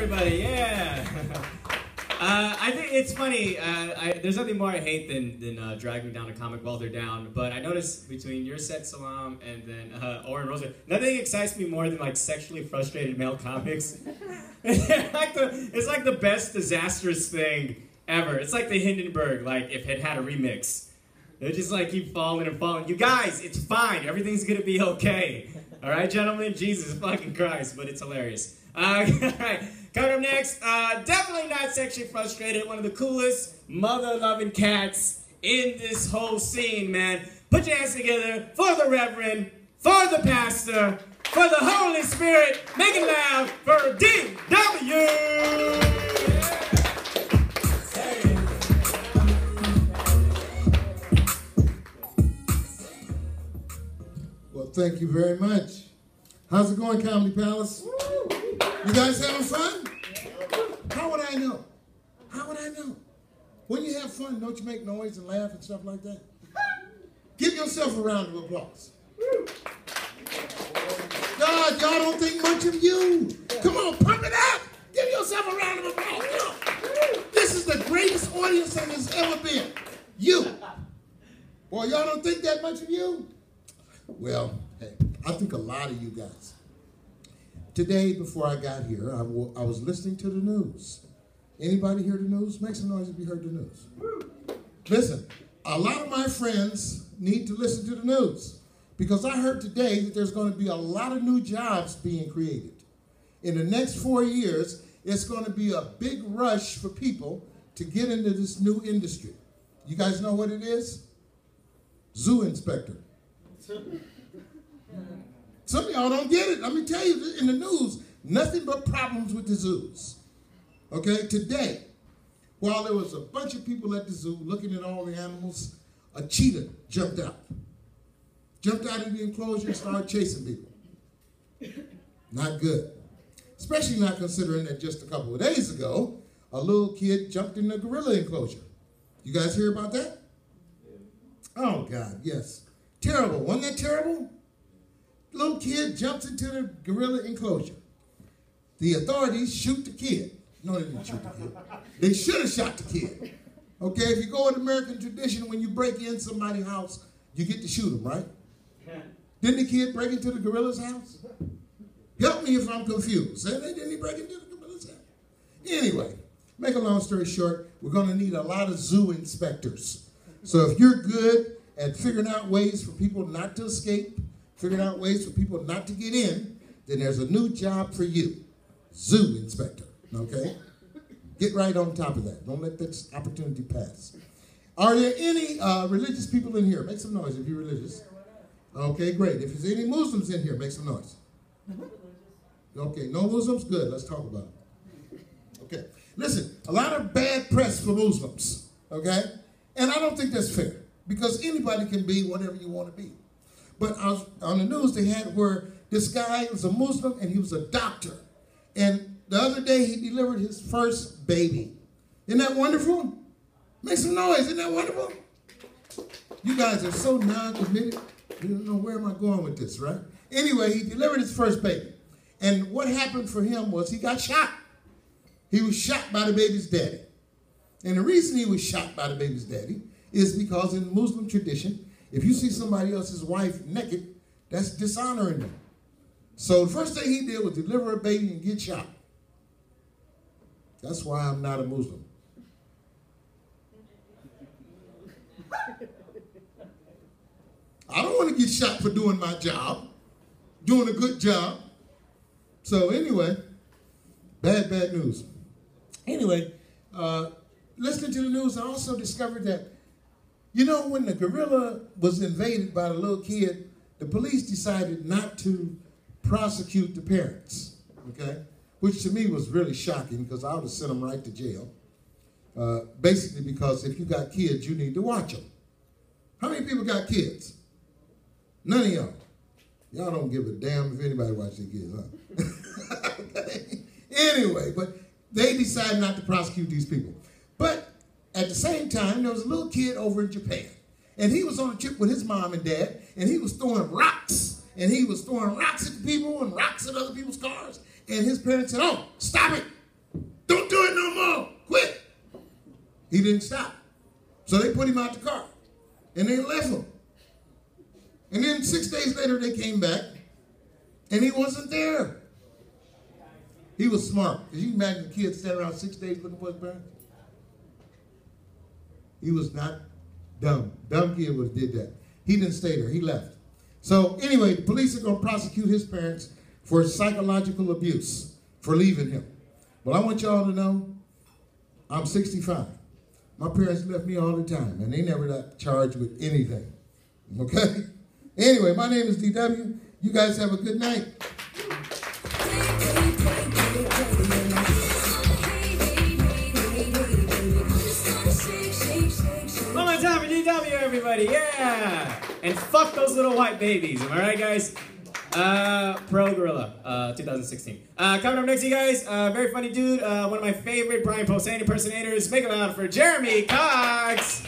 everybody. Yeah. I think it's funny. There's nothing more I hate than dragging down a comic while they're down. But I noticed between your set, Salam, and then Oren Rosa, nothing excites me more than like sexually frustrated male comics. It's like the best disastrous thing ever. It's like the Hindenburg, like if it had a remix. They just like keep falling and falling. You guys, it's fine. Everything's gonna be okay. All right, gentlemen. Jesus fucking Christ, but it's hilarious. All right. Coming up next, definitely not sexually frustrated. One of the coolest mother-loving cats in this whole scene, man. Put your hands together for the Reverend, for the Pastor, for the Holy Spirit. Make it loud for DW. Well, thank you very much. How's it going, Comedy Palace? You guys having fun? How would I know? How would I know? When you have fun, don't you make noise and laugh and stuff like that? Give yourself a round of applause. God, y'all don't think much of you. Come on, pump it up. Give yourself a round of applause. Come on. This is the greatest audience that has ever been. You. Boy, y'all don't think that much of you? Well, hey, I think a lot of you guys. Today, before I got here, I was listening to the news. Anybody hear the news? Make some noise if you heard the news. Listen, a lot of my friends need to listen to the news because I heard today that there's going to be a lot of new jobs being created. In the next 4 years, it's going to be a big rush for people to get into this new industry. You guys know what it is? Zoo inspector. Some of y'all don't get it. Let me tell you, in the news, nothing but problems with the zoos. Okay, today, while there was a bunch of people at the zoo looking at all the animals, a cheetah jumped out. Jumped out of the enclosure and started chasing people. Not good. Especially not considering that just a couple of days ago, a little kid jumped in the gorilla enclosure. You guys hear about that? Oh, God, yes. Terrible. Wasn't that terrible? Little kid jumps into the gorilla enclosure. The authorities shoot the kid. No, they didn't shoot the kid. They should have shot the kid. Okay, if you go with American tradition, when you break in somebody's house, you get to shoot them, right? Didn't the kid break into the gorilla's house? Help me if I'm confused. Didn't he break into the gorilla's house? Anyway, make a long story short, we're going to need a lot of zoo inspectors. So if you're good at figuring out ways for people not to escape, figuring out ways for people not to get in, then there's a new job for you. Zoo inspector, okay? Get right on top of that. Don't let this opportunity pass. Are there any religious people in here? Make some noise if you're religious. Okay, great. If there's any Muslims in here, make some noise. Okay, no Muslims? Good, let's talk about it. Okay, listen, a lot of bad press for Muslims, okay? And I don't think that's fair because anybody can be whatever you want to be. But on the news, they had where this guy was a Muslim and he was a doctor. And the other day, he delivered his first baby. Isn't that wonderful? Make some noise. Isn't that wonderful? You guys are so non-committed. You don't know where am I going with this, right? Anyway, he delivered his first baby. And what happened for him was he got shot. He was shot by the baby's daddy. And the reason he was shot by the baby's daddy is because in Muslim tradition, if you see somebody else's wife naked, that's dishonoring them. So the first thing he did was deliver a baby and get shot. That's why I'm not a Muslim. I don't want to get shot for doing my job, doing a good job. So anyway, bad news. Anyway, listening to the news, I also discovered that, you know, when the gorilla was invaded by the little kid, the police decided not to prosecute the parents, okay? Which to me was really shocking because I would have sent them right to jail. Basically because if you got kids, you need to watch them. How many people got kids? None of y'all. Y'all don't give a damn if anybody watches their kids, huh? Okay. Anyway, but they decided not to prosecute these people. But at the same time, there was a little kid over in Japan. And he was on a trip with his mom and dad, and he was throwing rocks. And he was throwing rocks at people and rocks at other people's cars. And his parents said, oh, stop it. He didn't stop. So they put him out the car. And they left him. And then 6 days later, they came back. And he wasn't there. He was smart. Could you imagine a kid standing around 6 days looking for his parents? He was not dumb. Dumb kid would have did that. He didn't stay there. He left. So anyway, the police are going to prosecute his parents for psychological abuse for leaving him. But I want y'all to know, I'm 65. My parents left me all the time, and they never got charged with anything. Okay? Anyway, my name is DW. You guys have a good night. One more time for DW, everybody. Yeah. And fuck those little white babies. Am I right, guys? Pro Gorilla, 2016. Coming up next, you guys, very funny dude, one of my favorite Brian Posehn impersonators. Make it loud for Jeremy Cox.